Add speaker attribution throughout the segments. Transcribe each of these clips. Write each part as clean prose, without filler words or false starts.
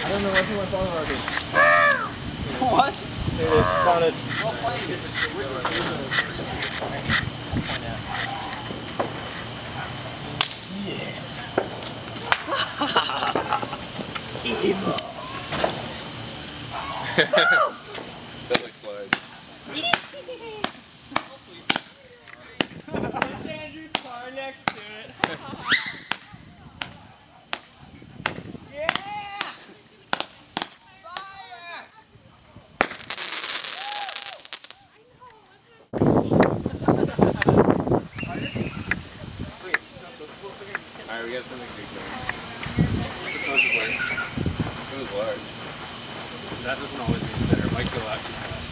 Speaker 1: I don't know why he went on already.
Speaker 2: What?
Speaker 1: It is spotted.
Speaker 3: Evil.
Speaker 4: That looks large.
Speaker 1: There's Andrew's car next to it. Yeah! Fire!
Speaker 4: Alright, we got something big going. Supposedly. It was large.
Speaker 5: That doesn't always mean better. It might go out too fast.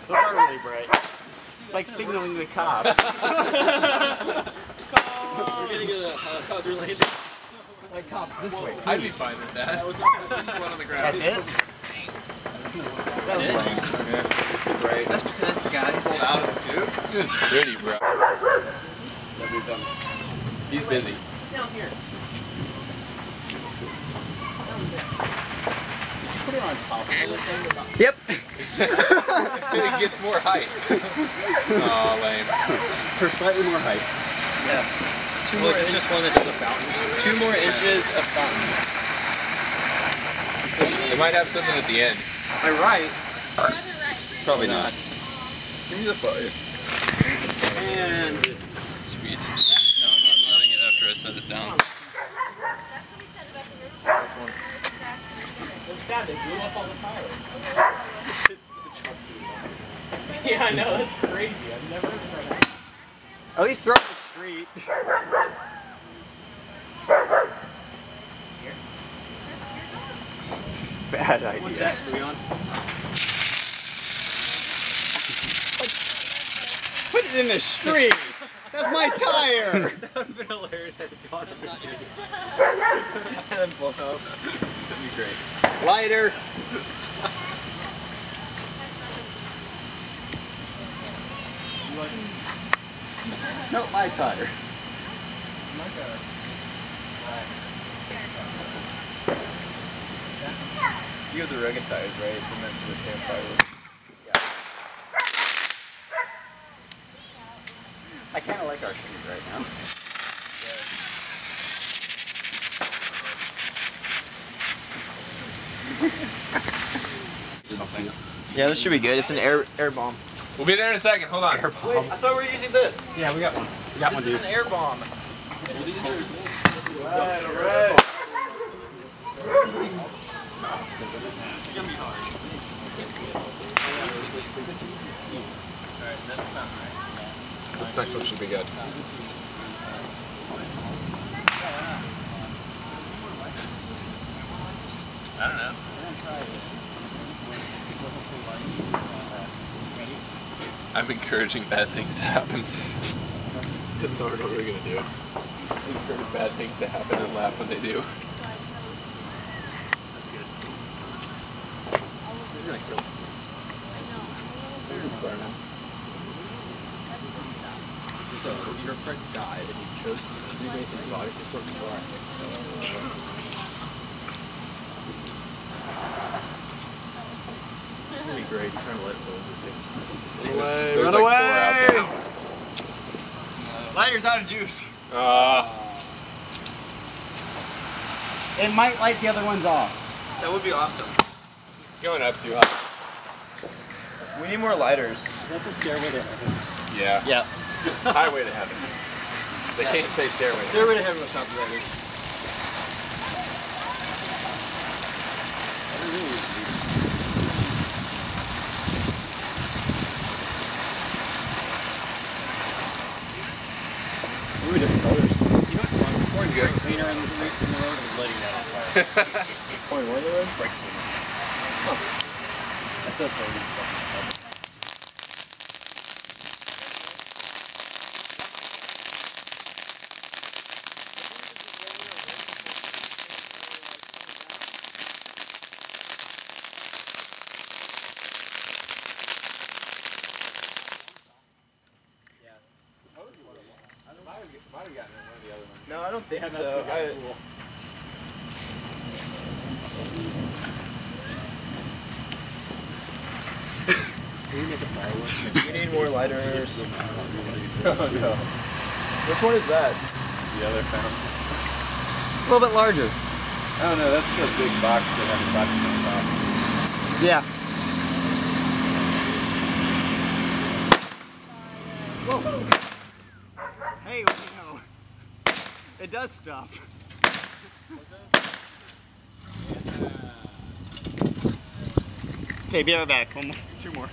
Speaker 2: Those are really bright. It's like signaling the cops.
Speaker 5: We're gonna get a helicopter landing.
Speaker 2: Like cops this way.
Speaker 4: I'd be fine with that. That was 61 on the ground.
Speaker 2: That's it? That was it?
Speaker 4: Yeah, it's too bright.
Speaker 2: That's because the guys.
Speaker 4: Pulled out of it too? It was pretty, bro. He's busy.
Speaker 1: Down here.
Speaker 2: Put it on top.
Speaker 4: Yep. It gets more height. Oh, lame.
Speaker 2: For slightly more height.
Speaker 5: Yeah. Well, it's just one that does a fountain.
Speaker 2: 2 more inches of fountain.
Speaker 4: It might have something at the end.
Speaker 2: Am I right?
Speaker 4: Probably not. Give me the fire.
Speaker 2: And
Speaker 4: Sweet. No, I'm not letting it after I set it down.
Speaker 1: This one. It's sad, they blew up all the fireworks. Yeah, I know, that's crazy. I've never heard that.
Speaker 2: at least throw it in the street. Bad idea.
Speaker 5: What's that, Leon?
Speaker 2: Put it in the street. That's my tire.
Speaker 5: That would have been hilarious had it gone in the street.
Speaker 2: And then blow up. That'd be great. Lighter. Nope, my tire.
Speaker 1: My God.
Speaker 4: You have the rugged tires, right? They're meant to withstand fireworks.
Speaker 2: I kind of like our shoes right now.
Speaker 4: Something.
Speaker 2: Yeah, this should be good. It's an air bomb.
Speaker 4: We'll be there in a second. Hold on.
Speaker 2: Air bomb.
Speaker 1: I thought we were using this.
Speaker 2: Yeah, we got one. We got one, dude.
Speaker 1: This is an air bomb.
Speaker 2: Alright, alright.
Speaker 1: This is gonna be hard.
Speaker 4: This next one should be good. I don't know. I'm encouraging bad things to happen. Didn't know what we were gonna do. Encourage bad things to happen and laugh when they do.
Speaker 5: That's good.
Speaker 4: He's gonna kill someone. They're just burning.
Speaker 5: So, your friend died and you chose to remake his body for sport control.
Speaker 4: It'd be great. Trying to let it go at the same time.
Speaker 2: Run
Speaker 4: There's like 4
Speaker 2: away!
Speaker 4: out there.
Speaker 2: Lighter's out of juice. It might light the other ones off.
Speaker 1: That would be awesome.
Speaker 4: It's going up too high.
Speaker 1: We need more lighters.
Speaker 5: That's a stairway to heaven.
Speaker 4: Yeah.
Speaker 2: Yep.
Speaker 4: Highway to heaven. They can't say stairway.
Speaker 5: Stairway to heaven was copyrighted.
Speaker 2: Ooh, different colors.
Speaker 5: You know what's fun? Before you go cleaner in the road and lighting that on fire.
Speaker 2: Point where they were?
Speaker 5: That's so funny. No, I don't think
Speaker 2: Yeah, that's
Speaker 5: so.
Speaker 2: pretty cool.
Speaker 5: Can we make a firework?
Speaker 1: We need more lighters.
Speaker 5: Oh no. Which one is that?
Speaker 4: The other fountain.
Speaker 5: A little bit larger.
Speaker 4: I don't know, that's the big box that has a box on top.
Speaker 2: Yeah. Whoa. Hey, what do you know? It does stuff. Okay, be right back. One more. Two more.